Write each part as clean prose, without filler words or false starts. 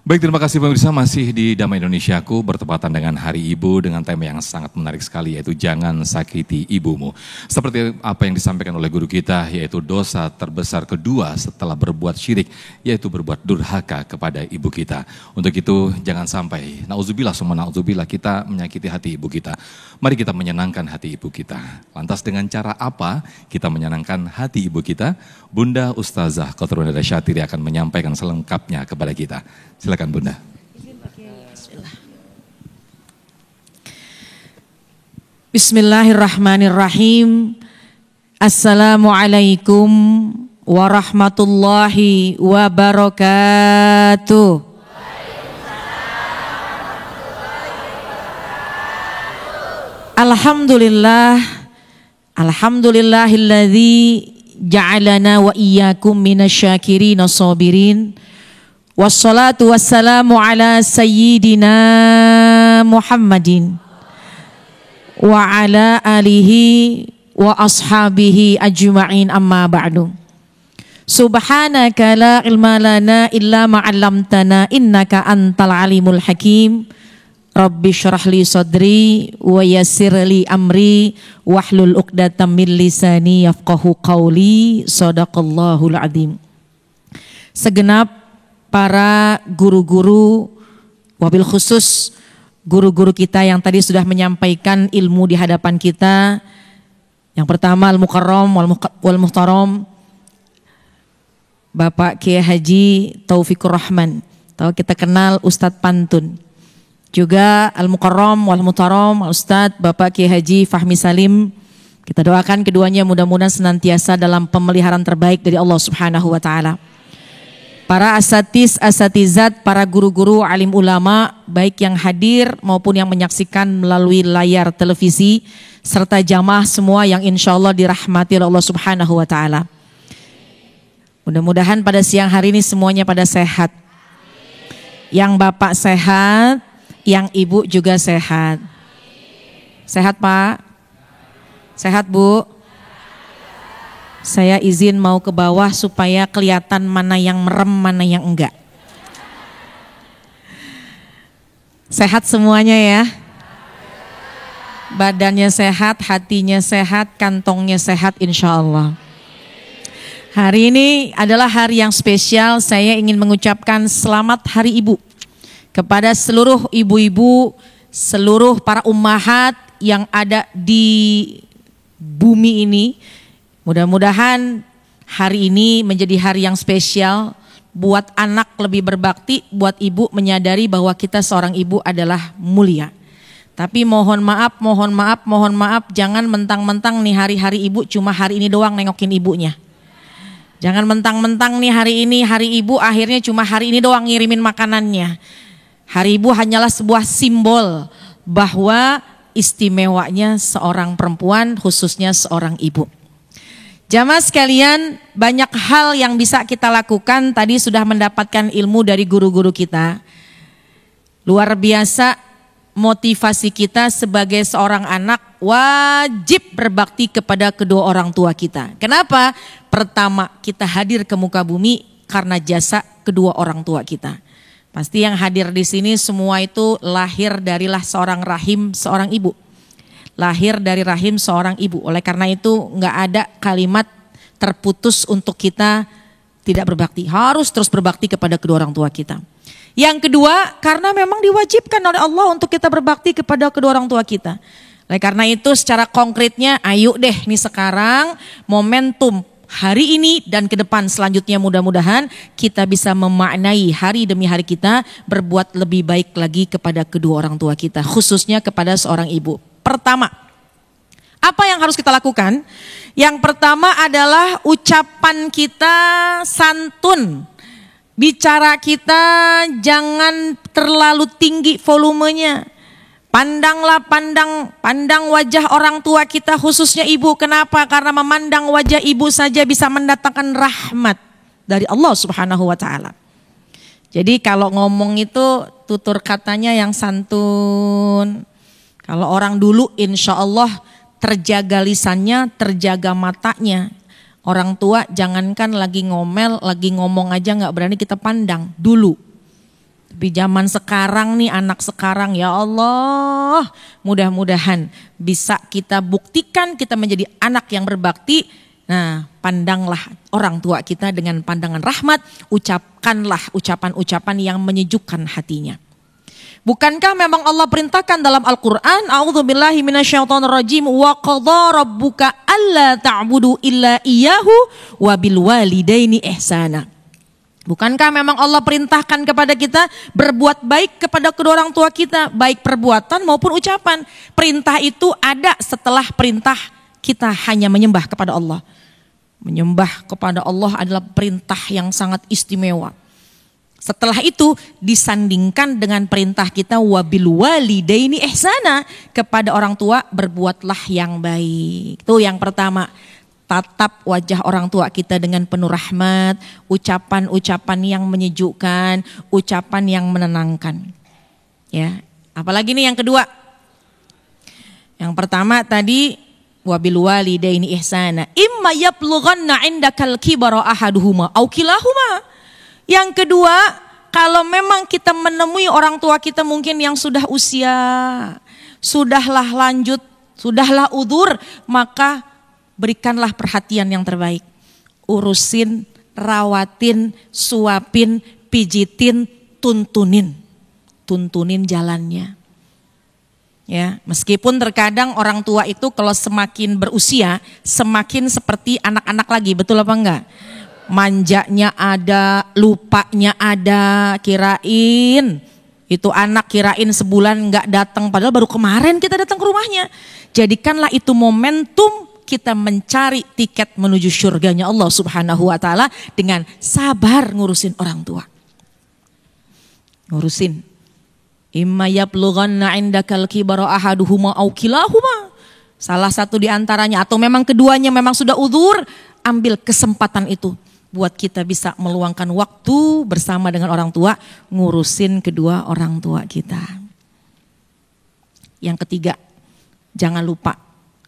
Baik, terima kasih pemirsa, masih di Damai Indonesiaku bertepatan dengan Hari Ibu dengan tema yang sangat menarik sekali, yaitu jangan sakiti ibumu. Seperti apa yang disampaikan oleh guru kita, yaitu dosa terbesar kedua setelah berbuat syirik, yaitu berbuat durhaka kepada ibu kita. Untuk itu jangan sampai, na'udzubillah summa na'udzubillah, kita menyakiti hati ibu kita. Mari kita menyenangkan hati ibu kita. Lantas dengan cara apa kita menyenangkan hati ibu kita? Bunda Ustazah Qatrun Nida Syatiri akan menyampaikan selengkapnya kepada kita. Silakan Bunda. Bismillahirrahmanirrahim. Assalamualaikum warahmatullahi wabarakatuh. Alhamdulillahilladzi ja'alana wa iyyakum minasyakirin sabirin. Wassalatu wassalamu ala sayyidina Muhammadin wa ala alihi wa ashabihi ajma'in, amma ba'du. Subhanaka la ilma lana illa ma 'allamtana innaka antal alimul hakim. Rabbi syrah li sadri wa yassir li amri wahlul 'uqdatam min lisani yafqahu qawli. Shadaqallahul adzim. Segenap para guru-guru, wabil khusus guru-guru kita yang tadi sudah menyampaikan ilmu di hadapan kita. Yang pertama Al-Mukarram wal Muhtaram Bapak Kiai Haji Taufikur Rahman, atau kita kenal Ustadz Pantun. Juga Al-Mukarram wal Muhtaram Ustadz Bapak Kiai Haji Fahmi Salim. Kita doakan keduanya mudah-mudahan senantiasa dalam pemeliharaan terbaik dari Allah Subhanahu wa taala. Para asatizat, para guru-guru, alim ulama, baik yang hadir maupun yang menyaksikan melalui layar televisi, serta jamaah semua yang insya Allah dirahmati oleh Allah Subhanahu wa taala. Mudah-mudahan pada siang hari ini semuanya pada sehat. Yang Bapak sehat, yang Ibu juga sehat. Sehat Pak? Sehat Bu? Saya izin mau ke bawah supaya kelihatan mana yang merem, mana yang enggak. Sehat semuanya ya. Badannya sehat, hatinya sehat, kantongnya sehat insya Allah. Hari ini adalah hari yang spesial. Saya ingin mengucapkan selamat Hari Ibu kepada seluruh ibu-ibu, seluruh para ummahat yang ada di bumi ini. Mudah-mudahan hari ini menjadi hari yang spesial buat anak lebih berbakti, buat ibu menyadari bahwa kita seorang ibu adalah mulia. Tapi mohon maaf, jangan mentang-mentang nih hari-hari ibu cuma hari ini doang nengokin ibunya. Jangan mentang-mentang nih hari ibu akhirnya cuma hari ini doang ngirimin makanannya. Hari ibu hanyalah sebuah simbol bahwa istimewanya seorang perempuan, khususnya seorang ibu. Jamaah sekalian, banyak hal yang bisa kita lakukan. Tadi sudah mendapatkan ilmu dari guru-guru kita. Luar biasa motivasi kita sebagai seorang anak wajib berbakti kepada kedua orang tua kita. Kenapa? Pertama, kita hadir ke muka bumi karena jasa kedua orang tua kita. Pasti yang hadir di sini semua itu lahir darilah seorang rahim seorang ibu. Lahir dari rahim seorang ibu. Oleh karena itu nggak ada kalimat terputus untuk kita tidak berbakti. Harus terus berbakti kepada kedua orang tua kita. Yang kedua, karena memang diwajibkan oleh Allah untuk kita berbakti kepada kedua orang tua kita. Oleh karena itu secara konkretnya, ayo deh nih sekarang momentum hari ini dan ke depan selanjutnya mudah-mudahan kita bisa memaknai hari demi hari kita berbuat lebih baik lagi kepada kedua orang tua kita. Khususnya kepada seorang ibu. Pertama, apa yang harus kita lakukan? Yang pertama adalah ucapan kita santun. Bicara kita jangan terlalu tinggi volumenya. Pandang wajah orang tua kita khususnya ibu. Kenapa? Karena memandang wajah ibu saja bisa mendatangkan rahmat dari Allah Subhanahu wa taala. Jadi kalau ngomong itu tutur katanya yang santun. Kalau orang dulu insya Allah terjaga lisannya, terjaga matanya. Orang tua jangankan lagi ngomel, lagi ngomong aja gak berani kita pandang dulu. Tapi zaman sekarang nih, anak sekarang, ya Allah, mudah-mudahan bisa kita buktikan kita menjadi anak yang berbakti. Nah, pandanglah orang tua kita dengan pandangan rahmat, ucapkanlah ucapan-ucapan yang menyejukkan hatinya. Bukankah memang Allah perintahkan dalam Al-Quran, a'udzubillahi minasyaitonirrajim, wa qadha rabbuka alla ta'budu illa iyyahu wa bil walidaini ihsana. Bukankah memang Allah perintahkan kepada kita berbuat baik kepada kedua orang tua kita, baik perbuatan maupun ucapan. Perintah itu ada setelah perintah kita hanya menyembah kepada Allah. Menyembah kepada Allah adalah perintah yang sangat istimewa. Setelah itu disandingkan dengan perintah kita wabil walidaini ihsana, kepada orang tua berbuatlah yang baik. Itu yang pertama. Tatap wajah orang tua kita dengan penuh rahmat, ucapan-ucapan yang menyejukkan, ucapan yang menenangkan. Ya, apalagi nih yang kedua. Yang pertama tadi wabil walidaini ihsana, imma yablughanna 'indakal kibara ahaduhuma aw kilahuma. Yang kedua, kalau memang kita menemui orang tua kita mungkin yang sudah usia, sudahlah lanjut, sudahlah udzur, maka berikanlah perhatian yang terbaik. Urusin, rawatin, suapin, pijitin, tuntunin. Tuntunin jalannya. Ya, meskipun terkadang orang tua itu kalau semakin berusia, semakin seperti anak-anak lagi, betul apa enggak? Manjanya ada, lupanya ada, kirain itu anak kirain sebulan enggak datang, padahal baru kemarin kita datang ke rumahnya. Jadikanlah itu momentum kita mencari tiket menuju surganya Allah Subhanahu wa ta'ala dengan sabar ngurusin orang tua. Ngurusin. Imma yablughanna 'indakal kibara ahaduhuma aw kilahuma. Salah satu di antaranya atau memang keduanya memang sudah udzur, ambil kesempatan itu buat kita bisa meluangkan waktu bersama dengan orang tua, ngurusin kedua orang tua kita. Yang ketiga, jangan lupa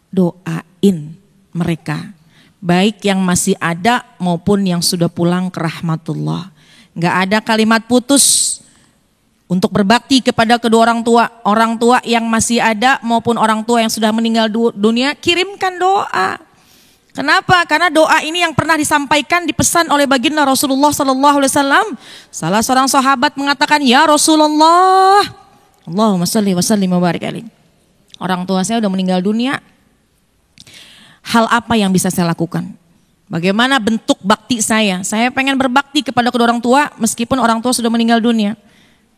doain mereka, baik yang masih ada maupun yang sudah pulang ke rahmatullah. Gak ada kalimat putus untuk berbakti kepada kedua orang tua yang masih ada maupun orang tua yang sudah meninggal dunia. Kirimkan doa. Kenapa? Karena doa ini yang pernah disampaikan, dipesan oleh baginda Rasulullah Sallallahu Alaihi Wasallam. Salah seorang sahabat mengatakan, ya Rasulullah, Allahumma sholli wa sallim wa barik alaihi. Orang tua saya udah meninggal dunia. Hal apa yang bisa saya lakukan? Bagaimana bentuk bakti saya? Saya pengen berbakti kepada kedua orang tua meskipun orang tua sudah meninggal dunia.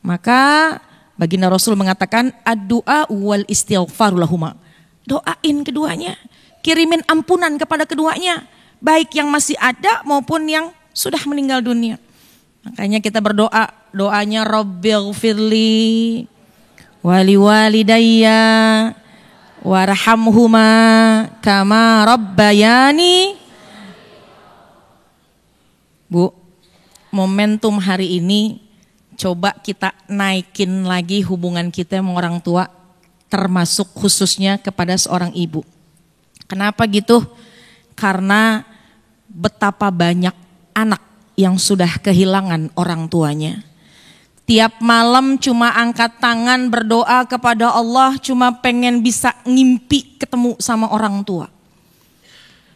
Maka baginda Rasul mengatakan ad-du'a wal istighfaru lahuma. Doain keduanya, kirimin ampunan kepada keduanya, baik yang masih ada maupun yang sudah meninggal dunia. Makanya kita berdoa, doanya Rabbighfirli wali walidayya warhamhuma kama rabbayani. Bu, momentum hari ini coba kita naikin lagi hubungan kita sama orang tua, termasuk khususnya kepada seorang ibu. Kenapa gitu? Karena betapa banyak anak yang sudah kehilangan orang tuanya. Tiap malam cuma angkat tangan berdoa kepada Allah, cuma pengen bisa ngimpi ketemu sama orang tua.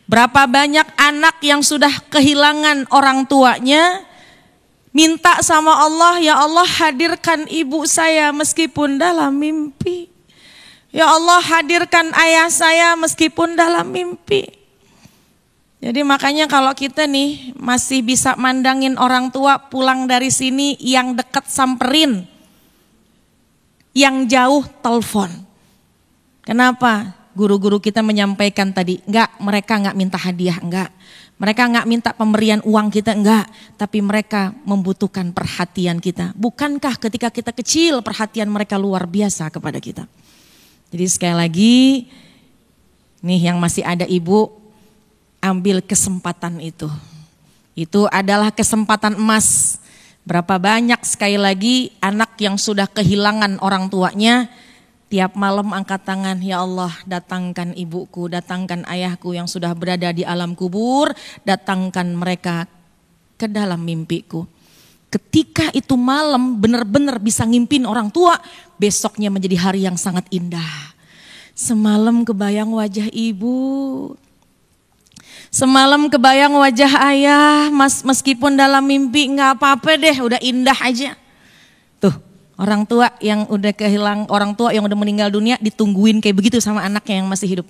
Berapa banyak anak yang sudah kehilangan orang tuanya, minta sama Allah, ya Allah hadirkan ibu saya meskipun dalam mimpi. Ya Allah hadirkan ayah saya meskipun dalam mimpi. Jadi makanya kalau kita nih masih bisa mandangin orang tua pulang dari sini, yang dekat samperin, yang jauh telepon. Kenapa? Guru-guru kita menyampaikan tadi, mereka enggak minta hadiah, enggak. Mereka enggak minta pemberian uang kita, enggak. Tapi mereka membutuhkan perhatian kita. Bukankah ketika kita kecil perhatian mereka luar biasa kepada kita? Jadi sekali lagi, nih yang masih ada ibu, ambil kesempatan itu. Itu adalah kesempatan emas. Berapa banyak sekali lagi anak yang sudah kehilangan orang tuanya, tiap malam angkat tangan, ya Allah datangkan ibuku, datangkan ayahku yang sudah berada di alam kubur, datangkan mereka ke dalam mimpiku. Ketika itu malam benar-benar bisa ngimpin orang tua, besoknya menjadi hari yang sangat indah. Semalam kebayang wajah ibu, semalam kebayang wajah ayah, meskipun dalam mimpi nggak apa-apa deh, udah indah aja. Tuh, orang tua yang udah kehilang, orang tua yang udah meninggal dunia ditungguin kayak begitu sama anaknya yang masih hidup.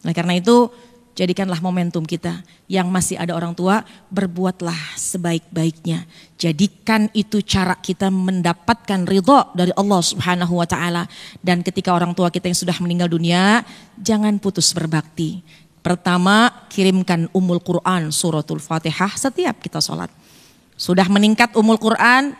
Nah karena itu jadikanlah momentum kita yang masih ada orang tua, berbuatlah sebaik-baiknya. Jadikan itu cara kita mendapatkan ridho dari Allah Subhanahu wa taala. Dan ketika orang tua kita yang sudah meninggal dunia, jangan putus berbakti. Pertama, kirimkan Ummul Quran suratul Fatihah setiap kita sholat. Sudah meningkat Ummul Quran,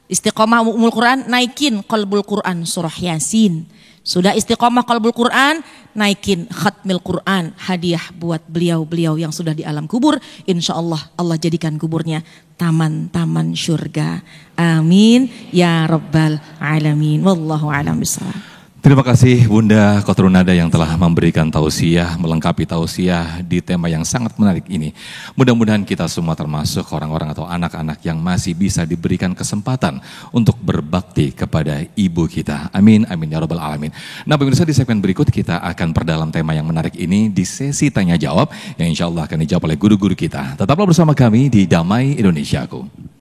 istiqomah Ummul Quran, naikin Qalbul Quran surah Yasin. Sudah istiqomah Qalbul Quran, naikin Khatmil Quran, hadiah buat beliau-beliau yang sudah di alam kubur. Insya Allah, Allah jadikan kuburnya taman-taman syurga. Amin ya rabbal alamin. Wallahu a'lam bishawab. Terima kasih Bunda Kotrunada yang telah memberikan tausiah, melengkapi tausiah di tema yang sangat menarik ini. Mudah-mudahan kita semua termasuk orang-orang atau anak-anak yang masih bisa diberikan kesempatan untuk berbakti kepada ibu kita. Amin, amin ya rabbal alamin. Nah pemirsa, di segmen berikut kita akan perdalam tema yang menarik ini di sesi tanya jawab yang insya Allah akan dijawab oleh guru-guru kita. Tetaplah bersama kami di Damai Indonesiaku.